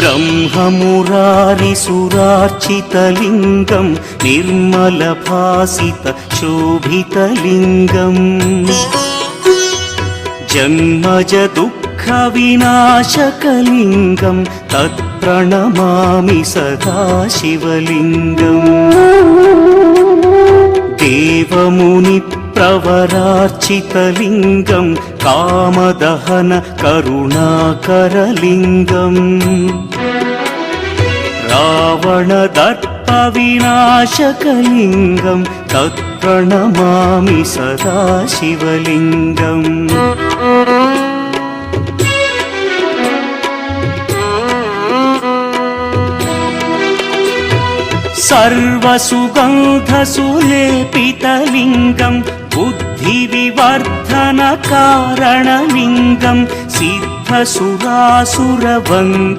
ब्रह्ममुरारिसुरार्चितलिङ्गं निर्मलभासितशोभितलिङ्गम् जन्मजदुःखविनाशकलिङ्गं तत्प्रणमामि सदा शिवलिङ्गम् देवमुनिप्रवरार्चितलिङ्गं कामदहन करुणाकरलिङ्गम् रावणदर्पविनाशकलिङ्गं तत्प्रणमामि सदा शिवलिङ्गम् सर्वसुगन्धसुलेपितलिङ्गं बुद्धिविवर्धनकारणलिङ्गं सिद्धसुरासुरवन्द्यं